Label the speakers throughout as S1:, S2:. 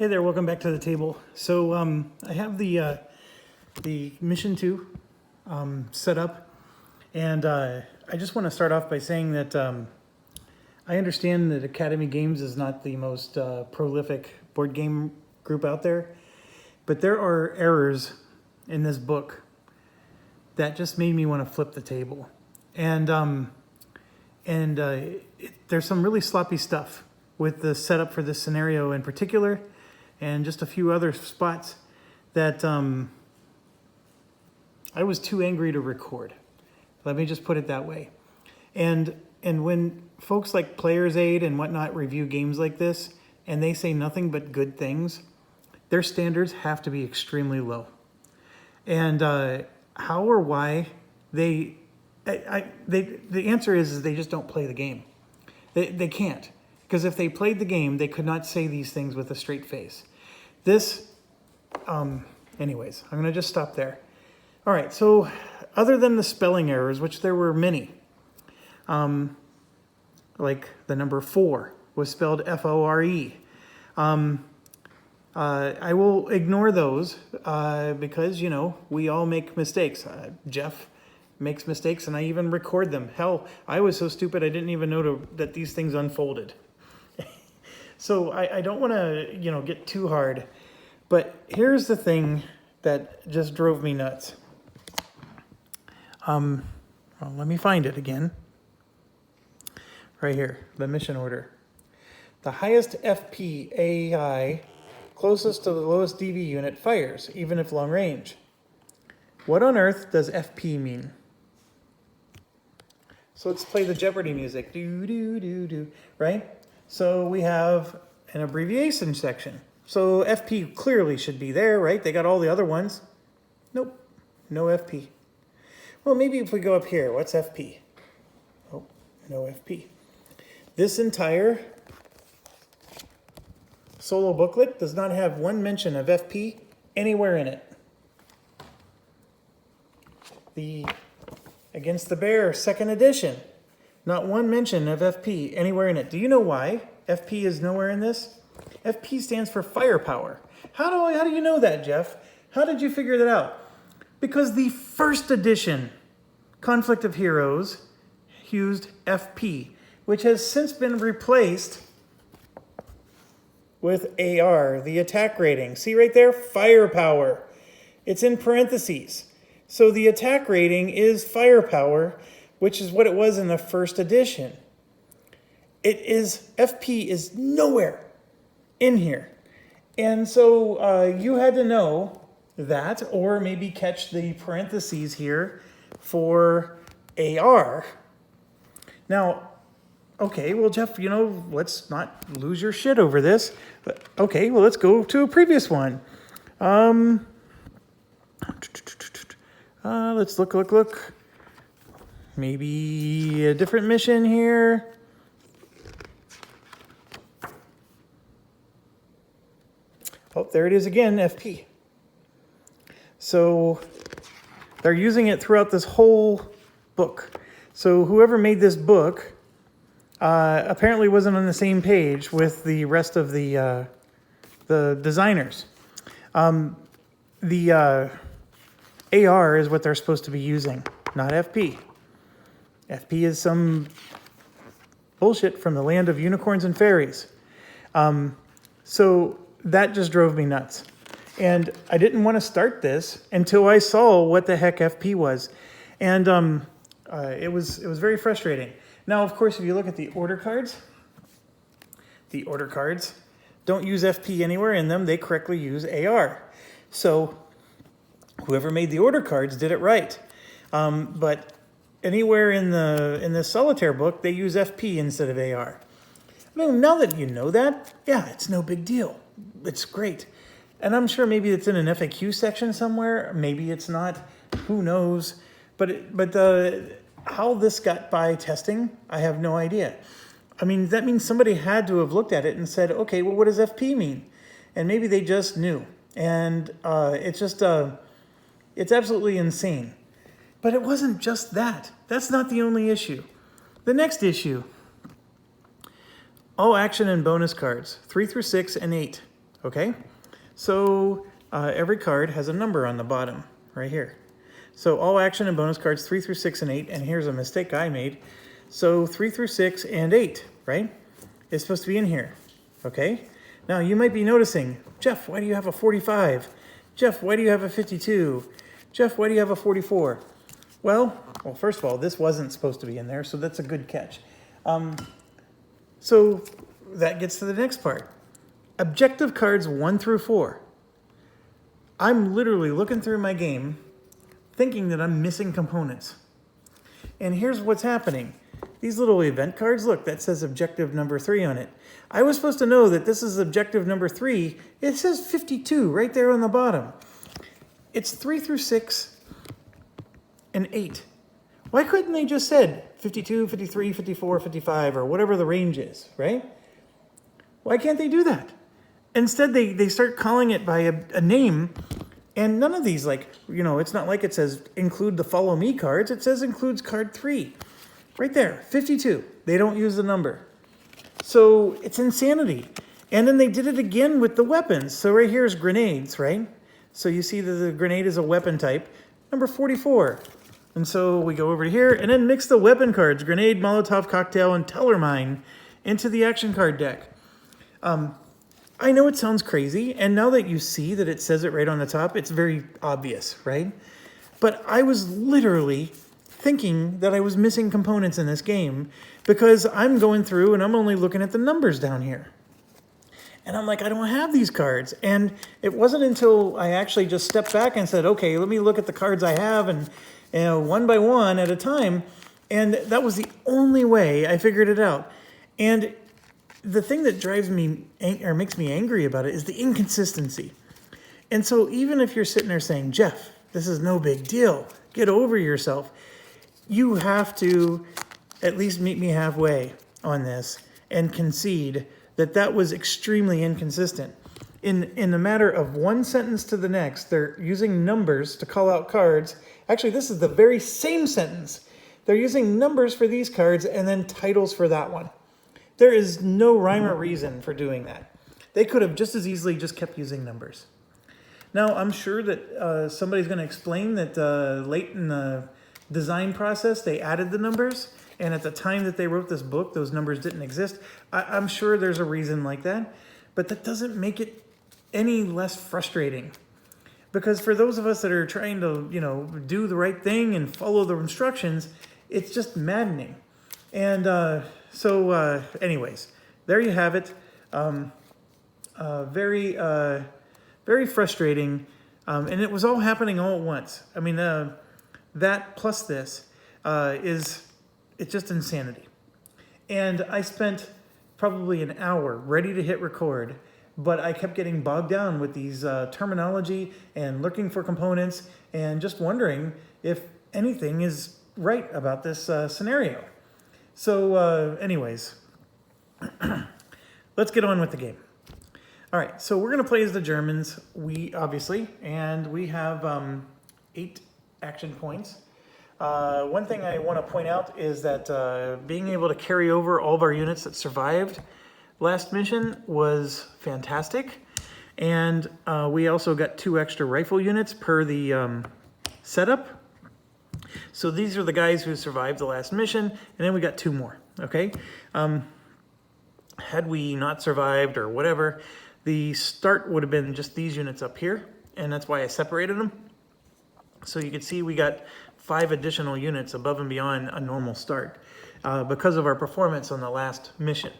S1: Hey there, welcome back to the table. So I have the Mission 2 set up, and I just want to start off by saying that I understand that Academy Games is not the most prolific board game group out there, but there are errors in this book that just made me want to flip the table. And there's some really sloppy stuff with the setup for this scenario in particular, and just a few other spots that I was too angry to record. Let me just put it that way. And when folks like Players Aid and whatnot review games like this, and they say nothing but good things, their standards have to be extremely low. And how or why the answer is they just don't play the game. They can't. Because if they played the game, they could not say these things with a straight face. Anyways, I'm going to just stop there. All right, so other than the spelling errors, which there were many, like the number 4 was spelled F-O-R-E. I will ignore those because, you know, we all make mistakes. Jeff makes mistakes, and I even record them. Hell, I was so stupid I didn't even know that these things unfolded. So I don't want to, get too hard. But here's the thing that just drove me nuts. Well, let me find it again. Right here, the mission order. The highest FP AI closest to the lowest DV unit fires, even if long range. What on earth does FP mean? So let's play the Jeopardy music. Do, do, do, do, right? So we have an abbreviation section. So FP clearly should be there, right? They got all the other ones. Nope, no FP. Well, maybe if we go up here, what's FP? Oh, no FP. This entire solo booklet does not have one mention of FP anywhere in it. The Against the Bear, 2nd edition. Not one mention of FP anywhere in it. Do you know why FP is nowhere in this? FP stands for firepower. How do you know that, Jeff? How did you figure that out? Because the 1st edition Conflict of Heroes used FP, which has since been replaced with AR, the attack rating. See right there? Firepower. It's in parentheses. So the attack rating is firepower, which is what it was in the 1st edition. FP is nowhere in here. And so you had to know that, or maybe catch the parentheses here for AR. Now, okay, well, Jeff, let's not lose your shit over this. But okay, well, let's go to a previous one. Let's look. Maybe a different mission here. Oh, there it is again, FP. So they're using it throughout this whole book. So whoever made this book apparently wasn't on the same page with the rest of the designers. The AR is what they're supposed to be using, not FP. FP is some bullshit from the land of unicorns and fairies. So that just drove me nuts. And I didn't want to start this until I saw what the heck FP was. And it was very frustrating. Now, of course, if you look at the order cards don't use FP anywhere in them. They correctly use AR. So whoever made the order cards did it right. But anywhere in the solitaire book, they use FP instead of AR. I mean, now that you know that, yeah, it's no big deal. It's great. And I'm sure maybe it's in an FAQ section somewhere. Maybe it's not. Who knows? But how this got by testing, I have no idea. I mean, that means somebody had to have looked at it and said, okay, well, what does FP mean? And maybe they just knew. And it's absolutely insane. But it wasn't just that. That's not the only issue. The next issue, all action and bonus cards, 3 through 6 and 8. okay? So every card has a number on the bottom, right here. So all action and bonus cards 3 through 6 and 8, and here's a mistake I made. So 3 through 6 and 8, right? It's supposed to be in here, okay? Now you might be noticing, Jeff, why do you have a 45? Jeff, why do you have a 52? Jeff, why do you have a 44? Well, first of all, this wasn't supposed to be in there, so that's a good catch. So that gets to the next part. Objective cards 1 through 4. I'm literally looking through my game thinking that I'm missing components. And here's what's happening. These little event cards, look, that says objective number 3 on it. I was supposed to know that this is objective number 3. It says 52 right there on the bottom. It's 3 through 6 and 8. Why couldn't they just said 52, 53, 54, 55, or whatever the range is, right? Why can't they do that? Instead, they start calling it by a name, and none of these, like, you know, it's not like it says include the follow me cards. It says includes card 3. Right there, 52. They don't use the number. So it's insanity. And then they did it again with the weapons. So right here is grenades, right? So you see that the grenade is a weapon type, number 44. And so we go over here and then mix the weapon cards, grenade, Molotov, cocktail, and Tellermine into the action card deck. I know it sounds crazy, and now that you see that it says it right on the top, it's very obvious, right? But I was literally thinking that I was missing components in this game because I'm going through and I'm only looking at the numbers down here. And I'm like, I don't have these cards. And it wasn't until I actually just stepped back and said, okay, let me look at the cards I have, and you know, one by one at a time. And that was the only way I figured it out. And the thing that drives me or makes me angry about it is the inconsistency. And so even if you're sitting there saying, Jeff, this is no big deal, get over yourself, you have to at least meet me halfway on this and concede that that was extremely inconsistent. In the matter of one sentence to the next, they're using numbers to call out cards. Actually, this is the very same sentence. They're using numbers for these cards and then titles for that one. There is no rhyme or reason for doing that. They could have just as easily just kept using numbers. Now, I'm sure that somebody's going to explain that late in the design process, they added the numbers. And at the time that they wrote this book, those numbers didn't exist. I'm sure there's a reason like that. But that doesn't make it any less frustrating. Because for those of us that are trying to, you know, do the right thing and follow the instructions, it's just maddening. And anyways, there you have it. Very frustrating. And it was all happening all at once. I mean, that plus this it's just insanity. And I spent probably an hour ready to hit record, but I kept getting bogged down with these terminology and looking for components and just wondering if anything is right about this scenario. So anyways, let's get on with the game. All right, so we're going to play as the Germans, obviously, and we have 8 action points. One thing I want to point out is that being able to carry over all of our units that survived last mission was fantastic. And we also got 2 extra rifle units per the setup. So these are the guys who survived the last mission, and then we got 2 more, okay? Had we not survived or whatever, the start would have been just these units up here, and that's why I separated them. So you can see we got 5 additional units above and beyond a normal start because of our performance on the last mission.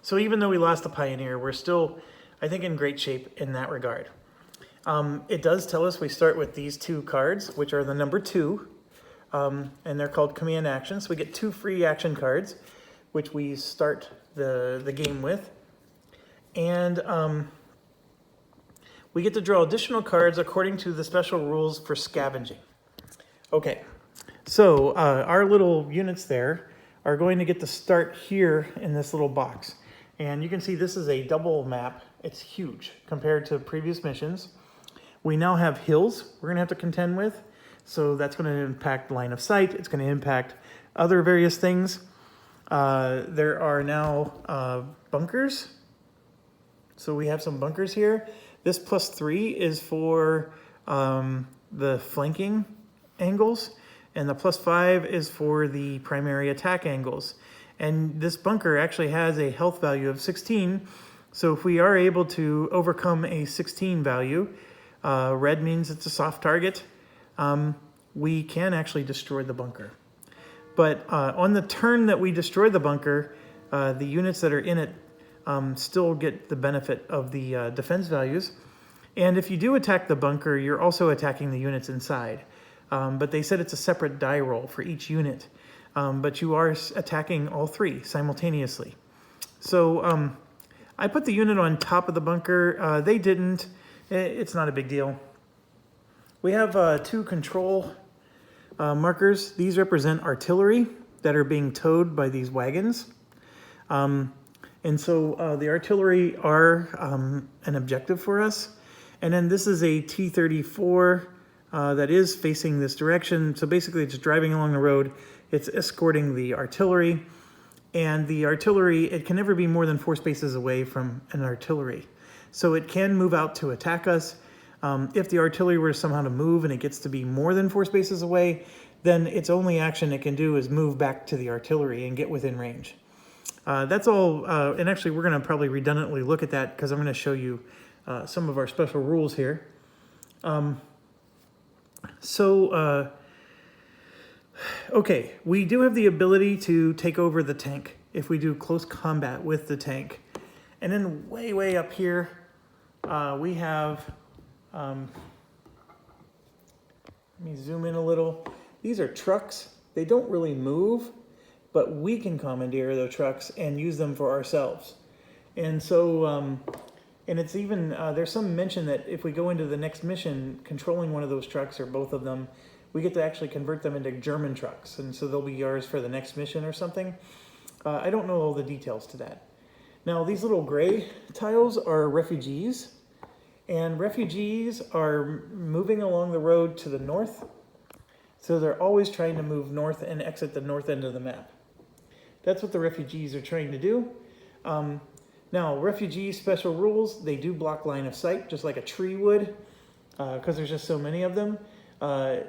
S1: So even though we lost the Pioneer, we're still, I think, in great shape in that regard. It does tell us we start with these 2 cards, which are the number 2, and they're called command actions. So we get 2 free action cards, which we start the game with. And we get to draw additional cards according to the special rules for scavenging. Okay, so our little units there are going to get to start here in this little box. And you can see this is a double map. It's huge compared to previous missions. We now have hills we're going to have to contend with. So that's going to impact line of sight. It's going to impact other various things. There are now bunkers. So we have some bunkers here. This +3 is for the flanking angles, and the +5 is for the primary attack angles. And this bunker actually has a health value of 16. So if we are able to overcome a 16 value, red means it's a soft target, we can actually destroy the bunker. But on the turn that we destroy the bunker, the units that are in it still get the benefit of the defense values. And if you do attack the bunker, you're also attacking the units inside. But they said it's a separate die roll for each unit. But you are attacking all three simultaneously. So I put the unit on top of the bunker. They didn't. It's not a big deal. We have 2 control markers. These represent artillery that are being towed by these wagons. And so the artillery are an objective for us. And then this is a T-34 that is facing this direction. So basically it's driving along the road. It's escorting the artillery. And the artillery, it can never be more than 4 spaces away from an artillery. So it can move out to attack us. If the artillery were somehow to move and it gets to be more than 4 spaces away, then its only action it can do is move back to the artillery and get within range. That's all, and actually we're going to probably redundantly look at that because I'm going to show you some of our special rules here. Okay, we do have the ability to take over the tank if we do close combat with the tank. And then way up here, we have, let me zoom in a little. These are trucks. They don't really move, but we can commandeer the trucks and use them for ourselves. And so, and it's even, there's some mention that if we go into the next mission, controlling one of those trucks or both of them, we get to actually convert them into German trucks. And so they'll be ours for the next mission or something. I don't know all the details to that. Now, these little gray tiles are refugees. And refugees are moving along the road to the north. So they're always trying to move north and exit the north end of the map. That's what the refugees are trying to do. Now, refugee special rules, they do block line of sight, just like a tree would, because there's just so many of them.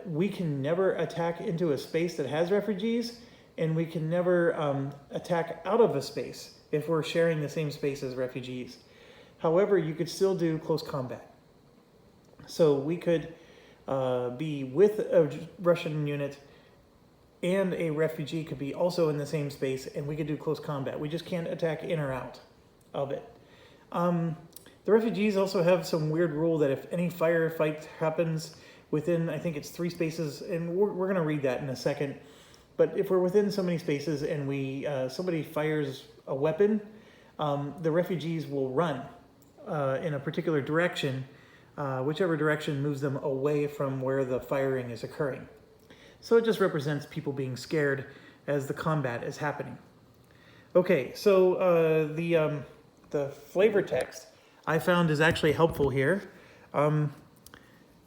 S1: We can never attack into a space that has refugees, and we can never attack out of a space if we're sharing the same space as refugees. However, you could still do close combat. So we could be with a Russian unit and a refugee could be also in the same space, and we could do close combat. We just can't attack in or out of it. The refugees also have some weird rule that if any firefight happens within, I think it's 3 spaces, and we're going to read that in a second, but if we're within so many spaces and we somebody fires a weapon, the refugees will run in a particular direction, whichever direction moves them away from where the firing is occurring. So it just represents people being scared as the combat is happening. Okay, so the flavor text I found is actually helpful here.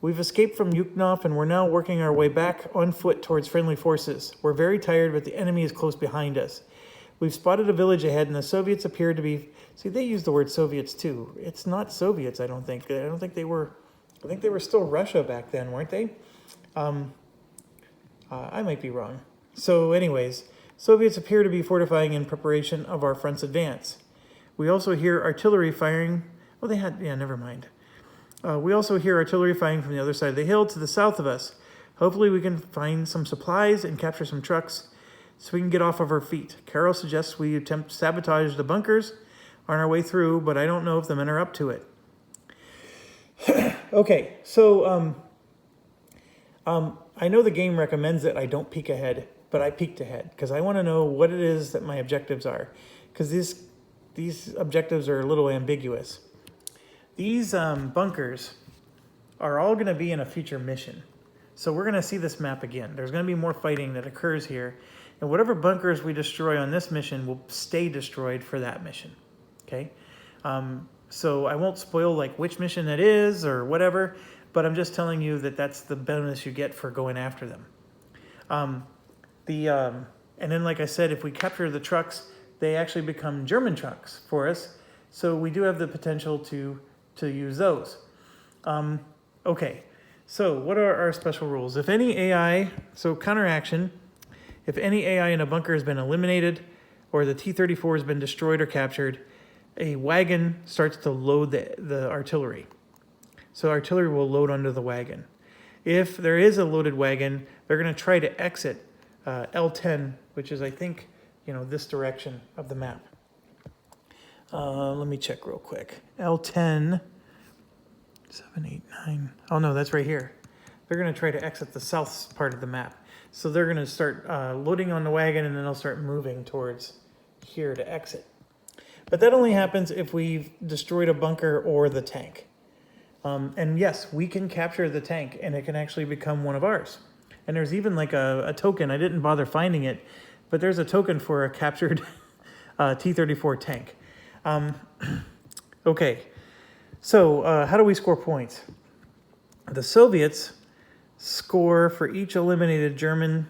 S1: We've escaped from Yuknov and we're now working our way back on foot towards friendly forces. We're very tired, but the enemy is close behind us. We've spotted a village ahead and the Soviets appear to be... See, they use the word Soviets too. It's not Soviets, I don't think. I think they were still Russia back then, weren't they? I might be wrong. So anyways, Soviets appear to be fortifying in preparation of our front's advance. We also hear artillery firing. Well, they had... Yeah, never mind. We also hear artillery firing from the other side of the hill to the south of us. Hopefully we can find some supplies and capture some trucks so we can get off of our feet. Carol suggests we attempt to sabotage the bunkers on our way through, but I don't know if the men are up to it. Okay, so I know the game recommends that I don't peek ahead, but I peeked ahead because I want to know what it is that my objectives are, because these objectives are a little ambiguous. These bunkers are all going to be in a future mission. So we're going to see this map again. There's going to be more fighting that occurs here. And whatever bunkers we destroy on this mission will stay destroyed for that mission. Okay? So I won't spoil like which mission it is or whatever, but I'm just telling you that that's the bonus you get for going after them. And then like I said, if we capture the trucks, they actually become German trucks for us. So we do have the potential to use those. Okay, so what are our special rules? If any AI, so counteraction, if any AI in a bunker has been eliminated or the T-34 has been destroyed or captured, a wagon starts to load the artillery. So artillery will load under the wagon. If there is a loaded wagon, they're going to try to exit L10, which is, I think, this direction of the map. Let me check real quick. L10, 7, 8, 9. Oh, no, that's right here. They're going to try to exit the south part of the map. So they're going to start loading on the wagon, and then they'll start moving towards here to exit. But that only happens if we've destroyed a bunker or the tank. And yes, we can capture the tank, and it can actually become one of ours. And there's even like a token. I didn't bother finding it, but there's a token for a captured T-34 tank. Okay, so how do we score points? The Soviets score for each eliminated German,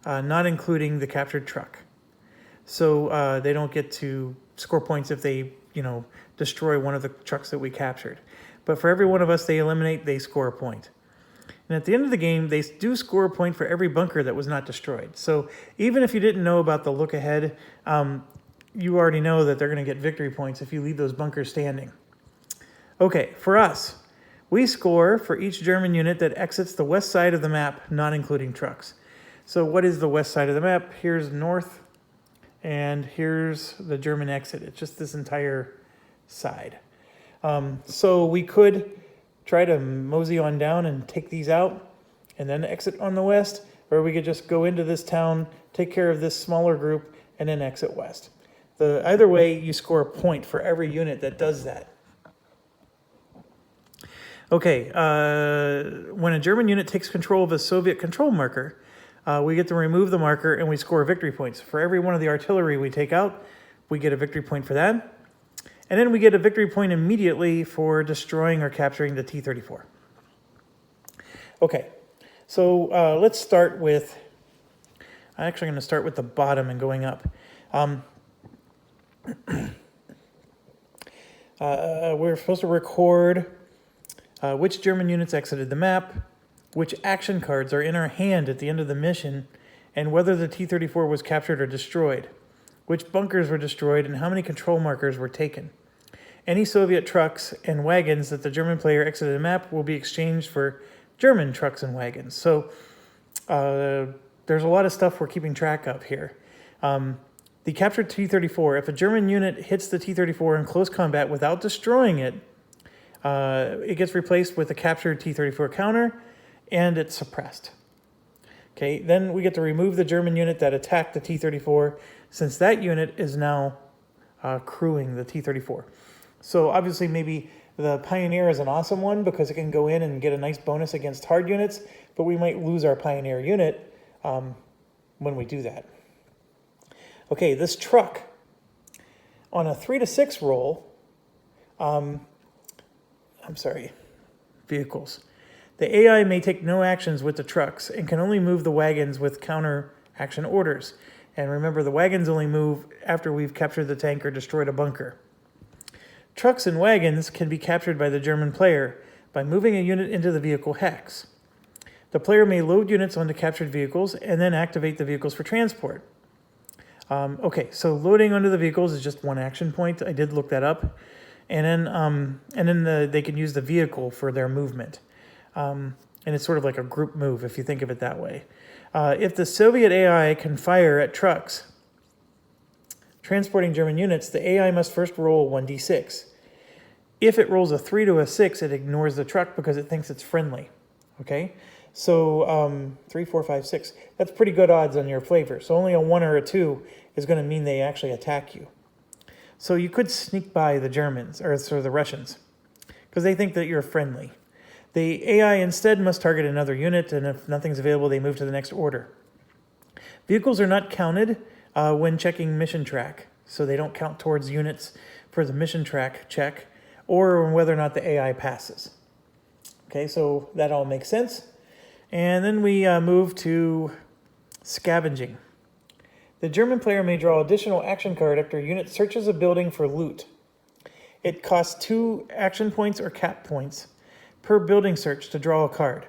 S1: not including the captured truck. So they don't get to score points if they, destroy one of the trucks that we captured. But for every one of us they eliminate, they score a point. And at the end of the game, they do score a point for every bunker that was not destroyed. So even if you didn't know about the look ahead, you already know that they're going to get victory points if you leave those bunkers standing. Okay, for us, we score for each German unit that exits the west side of the map, not including trucks. So what is the west side of the map? Here's north, and here's the German exit. It's just this entire side. So we could try to mosey on down and take these out and then exit on the west, or we could just go into this town, take care of this smaller group, and then exit west. Either way, you score a point for every unit that does that. Okay, when a German unit takes control of a Soviet control marker, we get to remove the marker and we score victory points. For every one of the artillery we take out, we get a victory point for that. And then we get a victory point immediately for destroying or capturing the T-34. Okay, so let's start with, I'm actually going to start with the bottom and going up. We're supposed to record which German units exited the map, which action cards are in our hand at the end of the mission, and whether the T-34 was captured or destroyed, which bunkers were destroyed, and how many control markers were taken. Any Soviet trucks and wagons that the German player exited the map will be exchanged for German trucks and wagons. So there's a lot of stuff we're keeping track of here. The captured T-34, if a German unit hits the T-34 in close combat without destroying it, it gets replaced with a captured T-34 counter, and it's suppressed. Okay, then we get to remove the German unit that attacked the T-34, since that unit is now crewing the T-34. So obviously maybe the Pioneer is an awesome one because it can go in and get a nice bonus against hard units, but we might lose our Pioneer unit when we do that. Okay, this truck, on a 3 to 6 roll, vehicles. The AI may take no actions with the trucks and can only move the wagons with counter action orders. And remember, the wagons only move after we've captured the tank or destroyed a bunker. Trucks and wagons can be captured by the German player by moving a unit into the vehicle hex. The player may load units onto captured vehicles and then activate the vehicles for transport. Okay, so loading onto the vehicles is just one action point. I did look that up. And then they can use the vehicle for their movement. And it's sort of like a group move if you think of it that way. If the Soviet AI can fire at trucks transporting German units, the AI must first roll 1d6. If it rolls a 3 to a 6, it ignores the truck because it thinks it's friendly. Okay? So 3, 4, 5, 6. That's pretty good odds on your flavor. So only a 1 or a 2 is going to mean they actually attack you. So you could sneak by the Germans, or the Russians, because they think that you're friendly. The AI instead must target another unit, and if nothing's available, they move to the next order. Vehicles are not counted when checking mission track, so they don't count towards units for the mission track check, or whether or not the AI passes. Okay, so that all makes sense. And then we move to scavenging. The German player may draw additional action card after a unit searches a building for loot. It costs 2 action points or cap points per building search to draw a card.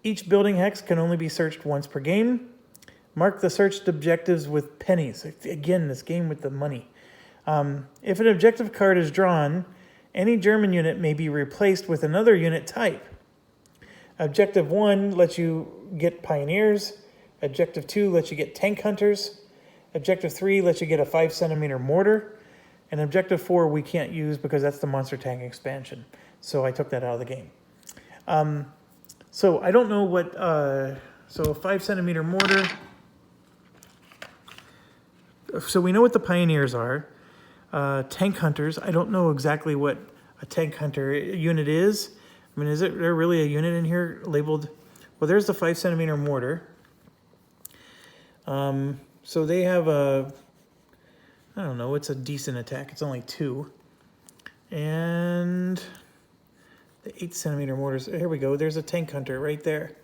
S1: Each building hex can only be searched once per game. Mark the searched objectives with pennies. Again, this game with the money. If an objective card is drawn, any German unit may be replaced with another unit type. Objective 1 lets you get Pioneers. Objective 2 lets you get Tank Hunters. Objective 3 lets you get a 5cm mortar. And Objective 4 we can't use because that's the Monster Tank expansion. So I took that out of the game. So I don't know what, so a 5cm mortar. So we know what the Pioneers are. Tank Hunters, I don't know exactly what a Tank Hunter unit is. I mean, is there really a unit in here labeled? Well, there's the 5cm mortar. So they have a, I don't know, it's a decent attack. It's only 2. And the 8cm mortars, here we go. There's a Tank Hunter right there.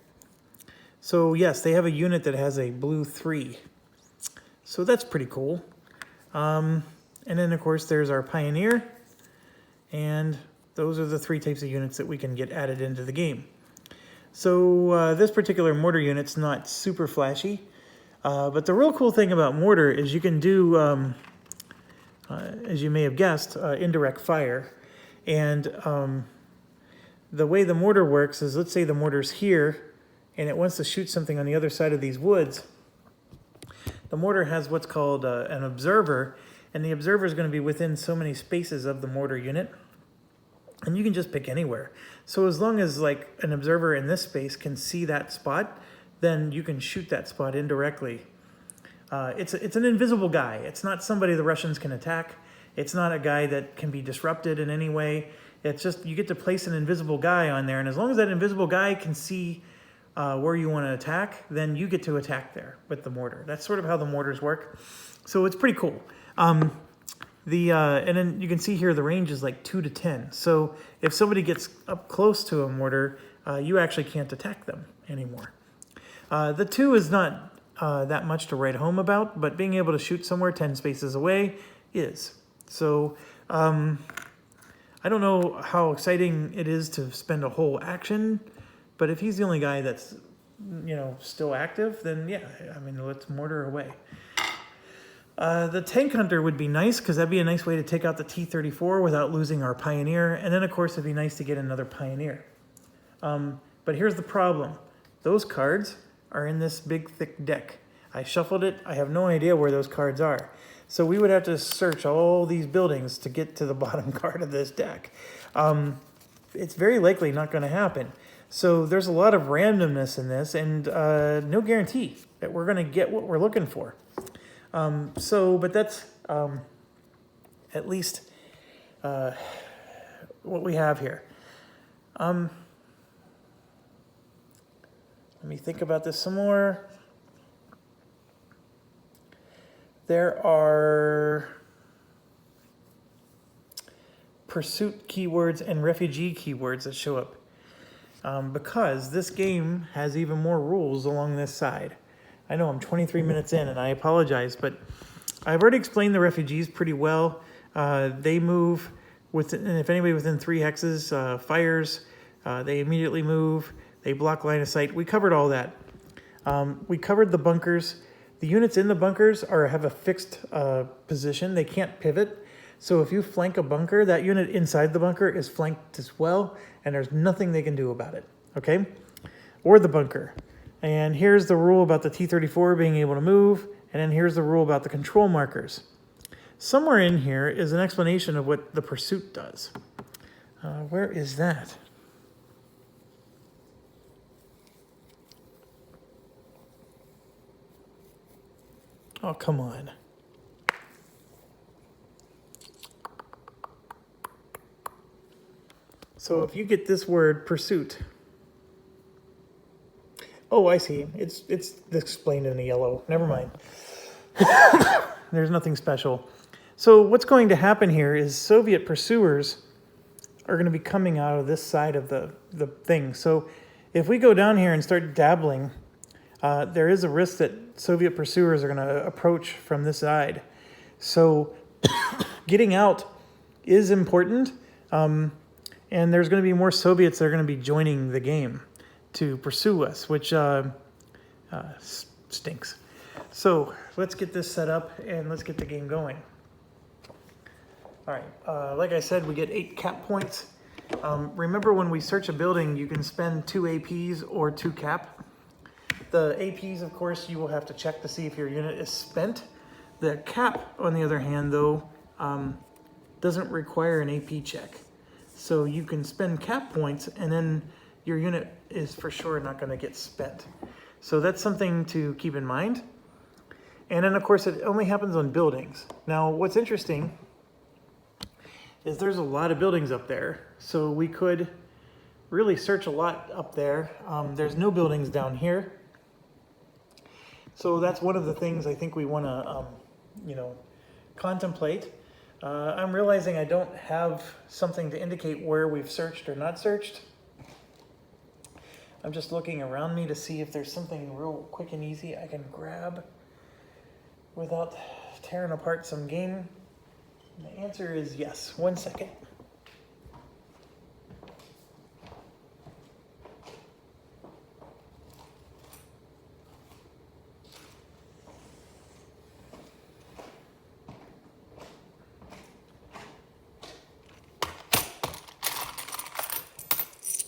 S1: So yes, they have a unit that has a blue 3. So that's pretty cool. And then of course there's our Pioneer. And those are the 3 types of units that we can get added into the game. So this particular mortar unit's not super flashy. But the real cool thing about mortar is you can do, as you may have guessed, indirect fire. And the way the mortar works is, let's say the mortar's here, and it wants to shoot something on the other side of these woods. The mortar has what's called an observer, and the observer is going to be within so many spaces of the mortar unit. And you can just pick anywhere. So as long as like an observer in this space can see that spot, then you can shoot that spot indirectly. It's an invisible guy. It's not somebody the Russians can attack. It's not a guy that can be disrupted in any way. It's just you get to place an invisible guy on there, and as long as that invisible guy can see where you want to attack, then you get to attack there with the mortar. That's sort of how the mortars work. So it's pretty cool. And then you can see here the range is like 2 to 10. So if somebody gets up close to a mortar, you actually can't attack them anymore. The 2 is not that much to write home about, but being able to shoot somewhere 10 spaces away is. So I don't know how exciting it is to spend a whole action, but if he's the only guy that's, you know, still active, then yeah, I mean, let's mortar away. The Tank Hunter would be nice because that'd be a nice way to take out the T-34 without losing our Pioneer. And then, of course, it'd be nice to get another Pioneer. But here's the problem. Those cards are in this big, thick deck. I shuffled it. I have no idea where those cards are. So we would have to search all these buildings to get to the bottom card of this deck. It's very likely not going to happen. So there's a lot of randomness in this and no guarantee that we're going to get what we're looking for. But that's at least what we have here. Let me think about this some more. There are pursuit keywords and refugee keywords that show up because this game has even more rules along this side. I know I'm 23 minutes in and I apologize, but I've already explained the refugees pretty well. They move within, and if anybody within 3 hexes fires, they immediately move. They block line of sight. We covered all that. We covered the bunkers. The units in the bunkers have a fixed position. They can't pivot. So if you flank a bunker, that unit inside the bunker is flanked as well, and there's nothing they can do about it, okay? Or the bunker. And here's the rule about the T-34 being able to move, and then here's the rule about the control markers. Somewhere in here is an explanation of what the pursuit does. Where is that? Oh, come on. So if you get this word, pursuit. Oh, I see. It's explained in the yellow. Never mind. There's nothing special. So what's going to happen here is Soviet pursuers are going to be coming out of this side of the thing. So if we go down here and start dabbling, there is a risk that Soviet pursuers are going to approach from this side. So getting out is important. And there's going to be more Soviets that are going to be joining the game to pursue us, which stinks. So let's get this set up and let's get the game going. All right, like I said, we get 8 cap points. Remember, when we search a building, you can spend 2 APs or 2 cap. The APs, of course, you will have to check to see if your unit is spent. The cap, on the other hand, though, doesn't require an AP check. So you can spend cap points and then your unit is for sure not going to get spent. So that's something to keep in mind. And then, of course, it only happens on buildings. Now, what's interesting is there's a lot of buildings up there. So we could really search a lot up there. There's no buildings down here. So that's one of the things I think we want to, contemplate. I'm realizing I don't have something to indicate where we've searched or not searched. I'm just looking around me to see if there's something real quick and easy I can grab without tearing apart some game. And the answer is yes. 1 second.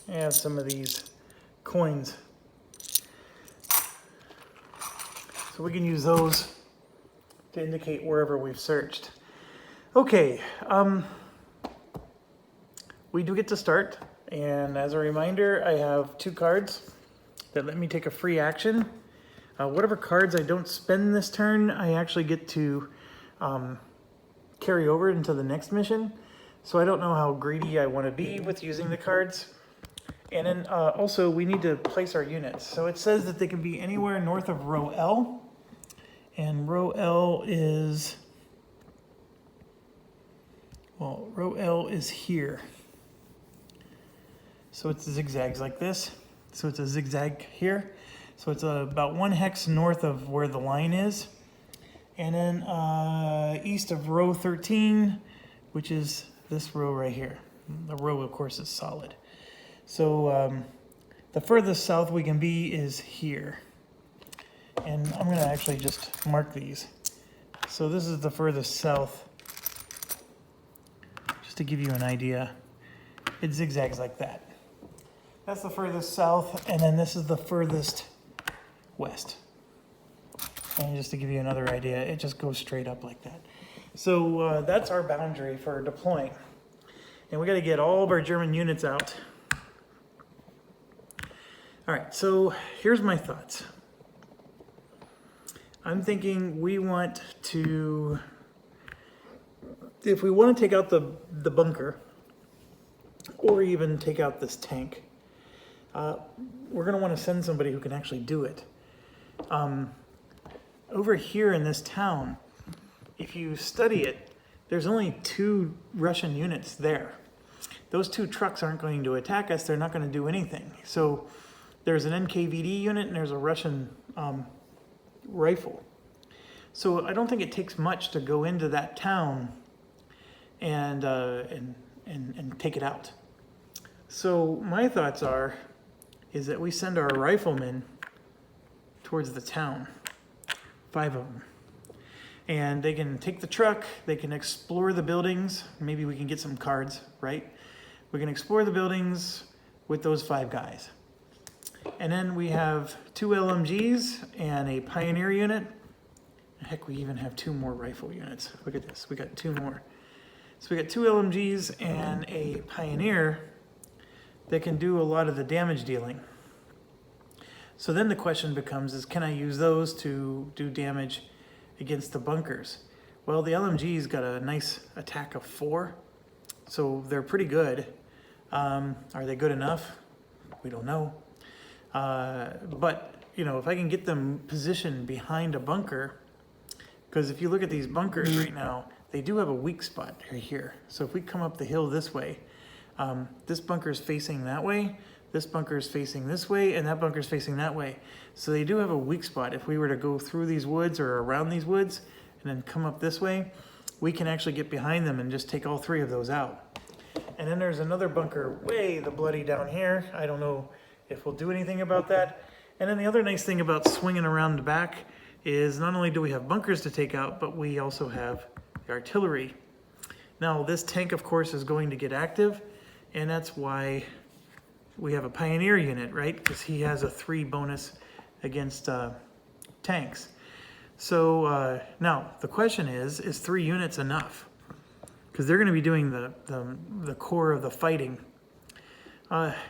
S1: I have some of these coins, so we can use those to indicate wherever we've searched. Okay, we do get to start, and as a reminder, I have 2 cards that let me take a free action. Whatever cards I don't spend this turn, I actually get to carry over into the next mission. So I don't know how greedy I want to be with using the cards. And then also we need to place our units. So it says that they can be anywhere north of row L. And row L is, well, row L is here. So it's zigzags like this. So it's a zigzag here. So it's about 1 hex north of where the line is. And then east of row 13, which is this row right here. The row, of course, is solid. So the furthest south we can be is here. And I'm going to actually just mark these. So this is the furthest south. Just to give you an idea, it zigzags like that. That's the furthest south, and then this is the furthest west. And just to give you another idea, it just goes straight up like that. So that's our boundary for deploying. And we got to get all of our German units out. All right, so here's my thoughts. I'm thinking we want to, if we want to take out the bunker, or even take out this tank, we're going to want to send somebody who can actually do it. Over here in this town, if you study it, there's only 2 Russian units there. Those 2 trucks aren't going to attack us. They're not going to do anything. So there's an NKVD unit and there's a Russian rifle. So I don't think it takes much to go into that town and take it out. So my thoughts is that we send our riflemen towards the town, 5 of them. And they can take the truck, they can explore the buildings. Maybe we can get some cards, right? We can explore the buildings with those 5 guys. And then we have 2 LMGs and a Pioneer unit. Heck, we even have 2 more rifle units. Look at this, we got 2 more. So we got 2 LMGs and a Pioneer that can do a lot of the damage dealing. So then the question becomes is, can I use those to do damage against the bunkers? Well, the LMG's got a nice attack of 4, so they're pretty good. Are they good enough? We don't know. But, if I can get them positioned behind a bunker, because if you look at these bunkers right now, they do have a weak spot right here. So if we come up the hill this way, this bunker is facing that way, this bunker is facing this way, and that bunker is facing that way. So they do have a weak spot. If we were to go through these woods or around these woods and then come up this way, we can actually get behind them and just take all 3 of those out. And then there's another bunker way the bloody down here. I don't know if we'll do anything about that. And then the other nice thing about swinging around the back is not only do we have bunkers to take out, but we also have the artillery. Now this tank, of course, is going to get active, and that's why we have a Pioneer unit, right? Because he has a 3 bonus against tanks. So now the question is 3 units enough? Because they're going to be doing the core of the fighting.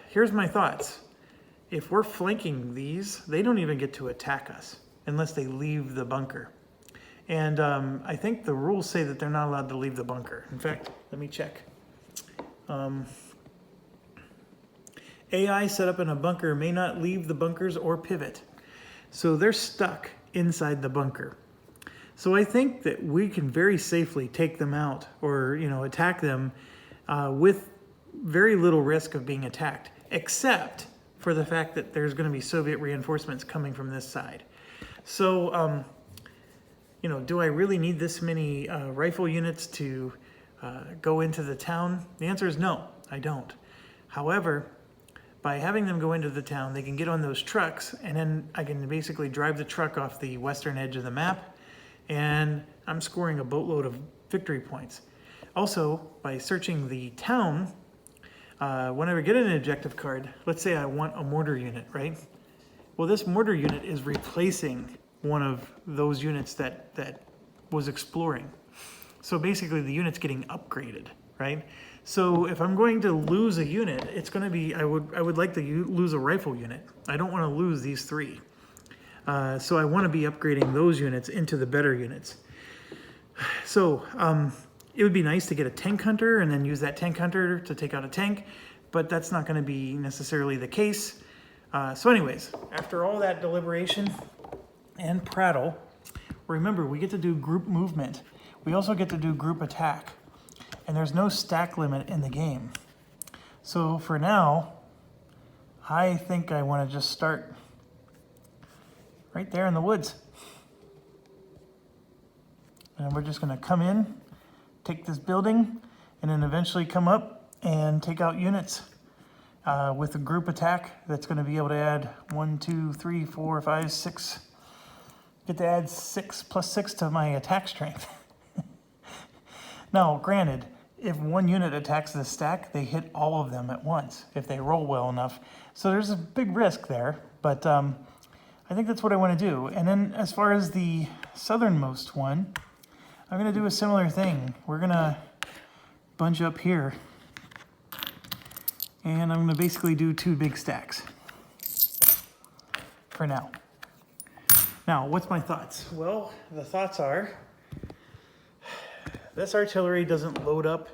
S1: Here's my thoughts. If we're flanking these, they don't even get to attack us unless they leave the bunker. And I think the rules say that they're not allowed to leave the bunker. In fact, let me check. AI set up in a bunker may not leave the bunkers or pivot. So they're stuck inside the bunker. So I think that we can very safely take them out or, attack them with very little risk of being attacked, except for the fact that there's going to be Soviet reinforcements coming from this side. So, do I really need this many rifle units to go into the town? The answer is no, I don't. However, by having them go into the town, they can get on those trucks, and then I can basically drive the truck off the western edge of the map, and I'm scoring a boatload of victory points. Also, by searching the town, whenever I get an objective card, let's say I want a mortar unit, right? Well, this mortar unit is replacing one of those units that was exploring. So basically the unit's getting upgraded, right? So if I'm going to lose a unit, it's going to be, I would like to lose a rifle unit. I don't want to lose these 3. So I want to be upgrading those units into the better units. So it would be nice to get a tank hunter and then use that tank hunter to take out a tank, but that's not going to be necessarily the case. So anyways, after all that deliberation and prattle, remember we get to do group movement. We also get to do group attack. And there's no stack limit in the game. So for now, I think I want to just start right there in the woods. And we're just going to come in, take this building, and then eventually come up and take out units with a group attack that's going to be able to add 1, 2, 3, 4, 5, 6. Get to add 6 plus 6 to my attack strength. Now, granted, if one unit attacks the stack, they hit all of them at once, if they roll well enough. So there's a big risk there, but I think that's what I want to do. And then as far as the southernmost one, I'm going to do a similar thing. We're going to bunch up here, and I'm going to basically do 2 big stacks for now. Now, what's my thoughts? Well, the thoughts are, this artillery doesn't load up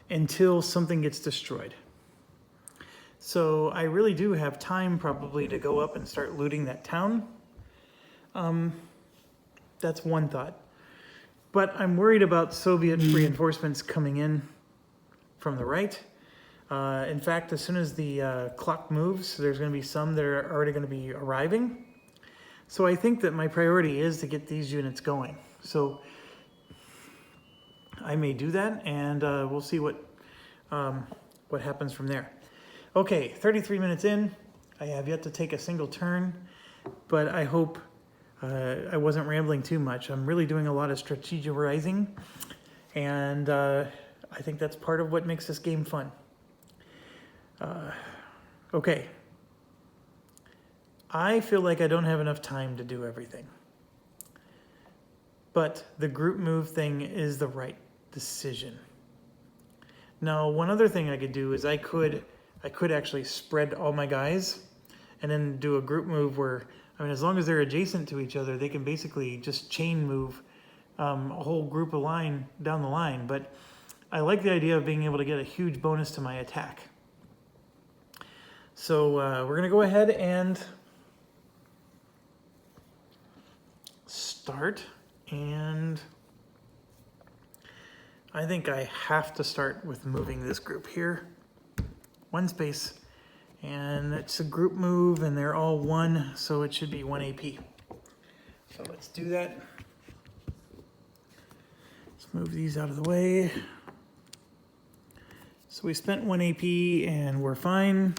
S1: until something gets destroyed. So I really do have time probably to go up and start looting that town. That's one thought. But I'm worried about Soviet reinforcements coming in from the right. In fact, as soon as the clock moves, there's going to be some that are already going to be arriving. So I think that my priority is to get these units going. So I may do that, and we'll see what happens from there. Okay, 33 minutes in. I have yet to take a single turn, but I hope I wasn't rambling too much. I'm really doing a lot of strategizing, and I think that's part of what makes this game fun. Okay. I feel like I don't have enough time to do everything. But the group move thing is the right decision. Now, one other thing I could do is I could actually spread all my guys and then do a group move where, as long as they're adjacent to each other, they can basically just chain move a whole group of line down the line. But I like the idea of being able to get a huge bonus to my attack. So we're going to go ahead and start, and I think I have to start with moving this group here. 1 space, and it's a group move, and they're all 1, so it should be 1 AP. So let's do that. Let's move these out of the way. So we spent 1 AP and we're fine.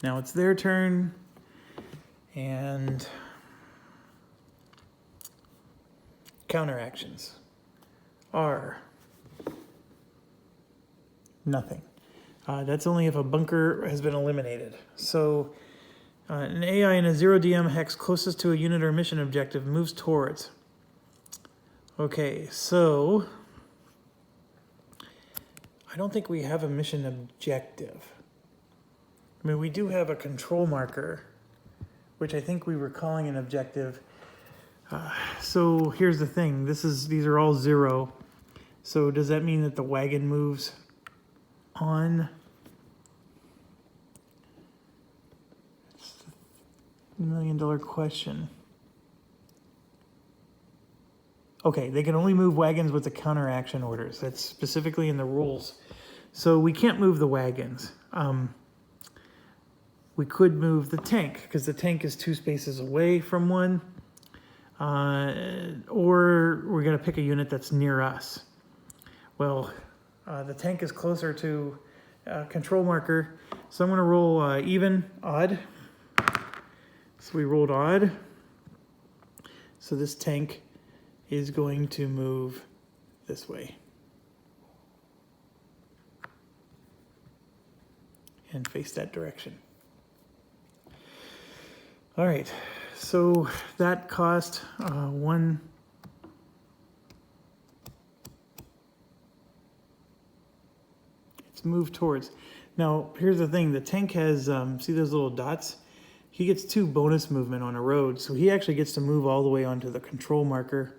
S1: Now it's their turn. And counteractions are nothing. That's only if a bunker has been eliminated. So an AI in a 0DM hex closest to a unit or mission objective moves towards. Okay, so I don't think we have a mission objective. I mean, we do have a control marker, which I think we were calling an objective. So here's the thing. These are all 0. So does that mean that the wagon moves on? It's the $1 million question. Okay, they can only move wagons with the counteraction orders. That's specifically in the rules. So we can't move the wagons. We could move the tank, because the tank is 2 spaces away from one. Or we're going to pick a unit that's near us. Well, the tank is closer to control marker. So I'm going to roll even, odd. So we rolled odd. So this tank is going to move this way. And face that direction. All right, so that cost 1. It's moved towards. Now, here's the thing. The tank has, see those little dots? He gets 2 bonus movement on a road, so he actually gets to move all the way onto the control marker,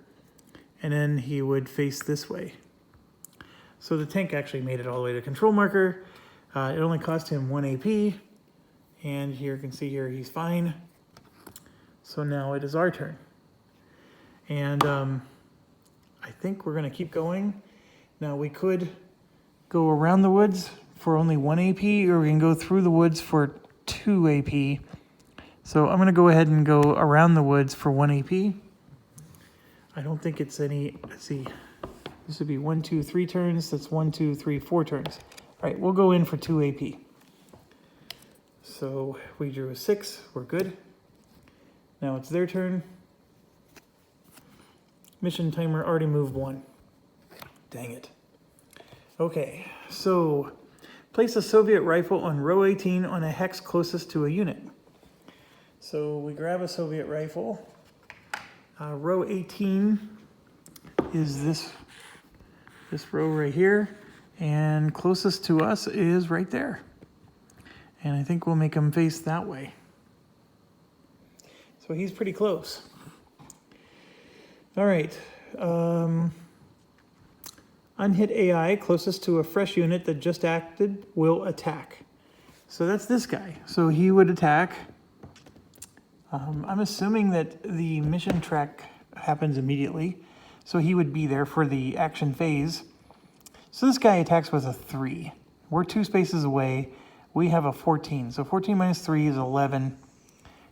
S1: and then he would face this way. So the tank actually made it all the way to control marker. It only cost him 1 AP, and here you can see here he's fine. So now it is our turn. And I think we're going to keep going. Now we could go around the woods for only 1 AP, or we can go through the woods for 2 AP. So I'm going to go ahead and go around the woods for 1 AP. I don't think it's any, let's see, this would be 1, 2, 3 turns. That's 1, 2, 3, 4 turns. All right, we'll go in for 2 AP. So we drew a 6, we're good. Now it's their turn. Mission timer already moved 1. Dang it. Okay, so place a Soviet rifle on row 18 on a hex closest to a unit. So we grab a Soviet rifle. Row 18 is this row right here, and closest to us is right there. And I think we'll make him face that way. So he's pretty close. All right. Unhit AI closest to a fresh unit that just acted will attack. So that's this guy. So he would attack. I'm assuming that the mission track happens immediately. So he would be there for the action phase. So this guy attacks with a 3. We're 2 spaces away. We have a 14. So 14 minus 3 is 11.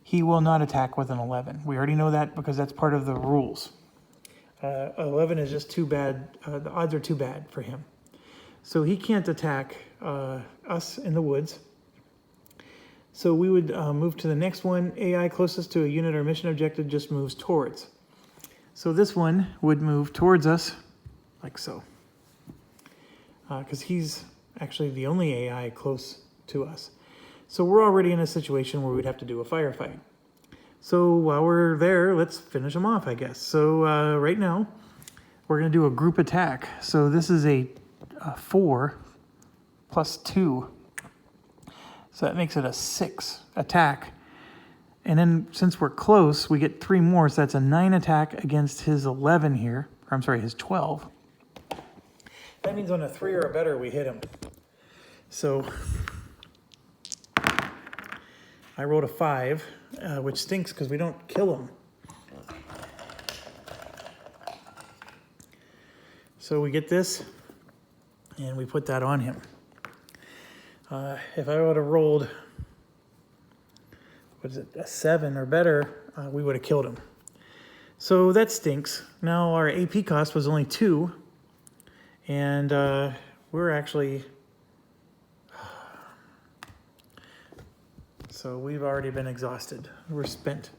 S1: He will not attack with an 11. We already know that because that's part of the rules. 11 is just too bad. The odds are too bad for him. So he can't attack us in the woods. So we would move to the next one. AI closest to a unit or mission objective just moves towards. So this one would move towards us like so. Because he's actually the only AI close to us. So we're already in a situation where we'd have to do a firefight. So while we're there, let's finish them off, I guess. So right now, we're going to do a group attack. So this is a 4 plus 2. So that makes it a 6 attack. And then since we're close, we get 3 more. So that's a 9 attack against his 11 here. Or I'm sorry, his 12. That means on a 3 or a better, we hit him. So I rolled a 5, which stinks because we don't kill him. So we get this, and we put that on him. If I would have rolled, what is it, a 7 or better, we would have killed him. So that stinks. Now our AP cost was only 2, And we're actually... So we've already been exhausted. We're spent.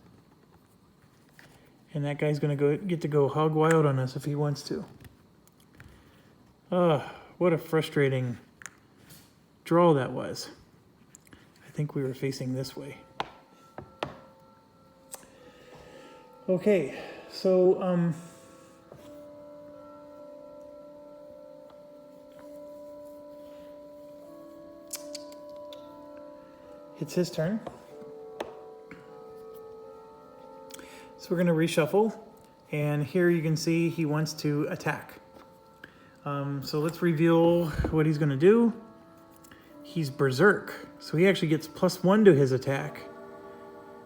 S1: And that guy's going to get to go hog wild on us if he wants to. What a frustrating draw that was. I think we were facing this way. Okay, so it's his turn. So we're going to reshuffle, and here you can see he wants to attack. So let's reveal what he's going to do. He's Berserk, so he actually gets +1 to his attack,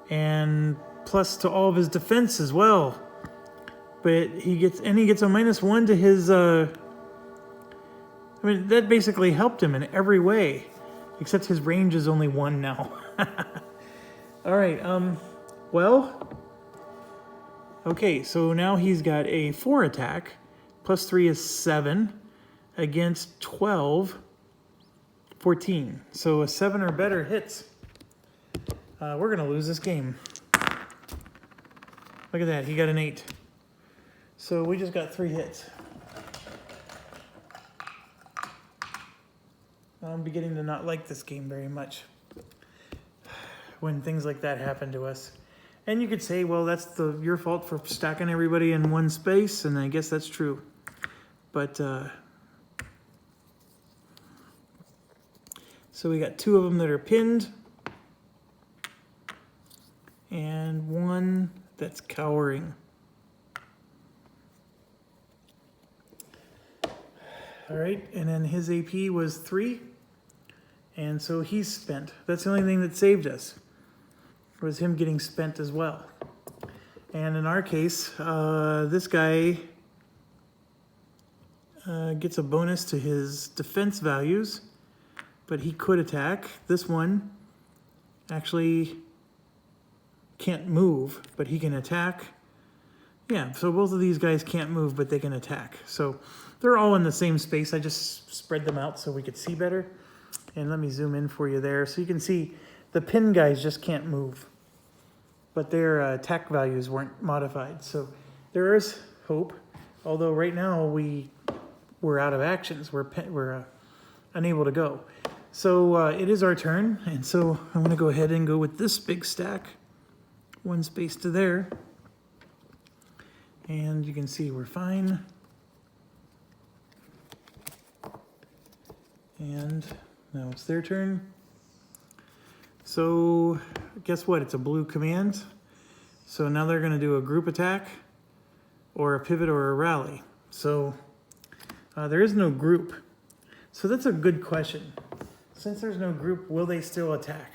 S1: and plus to all of his defense as well. But he gets a -1 to his. I mean, that basically helped him in every way, except his range is only 1 now. All right. Well. Okay, so now he's got a 4 attack, +3 is 7, against 12, 14. So a 7 or better hits. We're gonna lose this game. Look at that, he got an 8. So we just got 3 hits. I'm beginning to not like this game very much when things like that happen to us. And you could say, well, that's your fault for stacking everybody in one space, and I guess that's true. But, so we got 2 of them that are pinned, and 1 that's cowering. All right, and then his AP was 3, and so he's spent. That's the only thing that saved us, was him getting spent as well. And in our case, this guy gets a bonus to his defense values, but he could attack. This one actually can't move, but he can attack. Yeah, so both of these guys can't move, but they can attack. So they're all in the same space. I just spread them out so we could see better. And let me zoom in for you there. So you can see the pin guys just can't move, but their attack values weren't modified. So there is hope, although right now we're out of actions. We're unable to go. So it is our turn, and so I'm going to go ahead and go with this big stack. 1 space to there. And you can see we're fine. And now it's their turn. So guess what? It's a blue command. So now they're going to do a group attack or a pivot or a rally. So there is no group. So that's a good question. Since there's no group, will they still attack?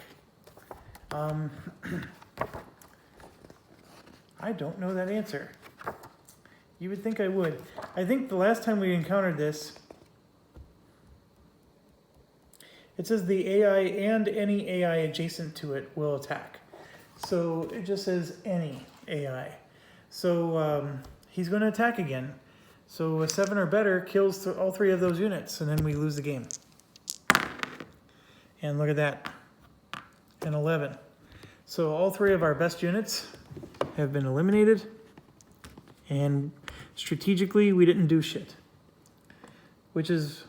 S1: I don't know that answer. You would think I would. I think the last time we encountered this, it says the AI and any AI adjacent to it will attack. So it just says any AI. So he's going to attack again. So a 7 or better kills all 3 of those units, and then we lose the game. And look at that, an 11. So all 3 of our best units have been eliminated, and strategically we didn't do shit, which is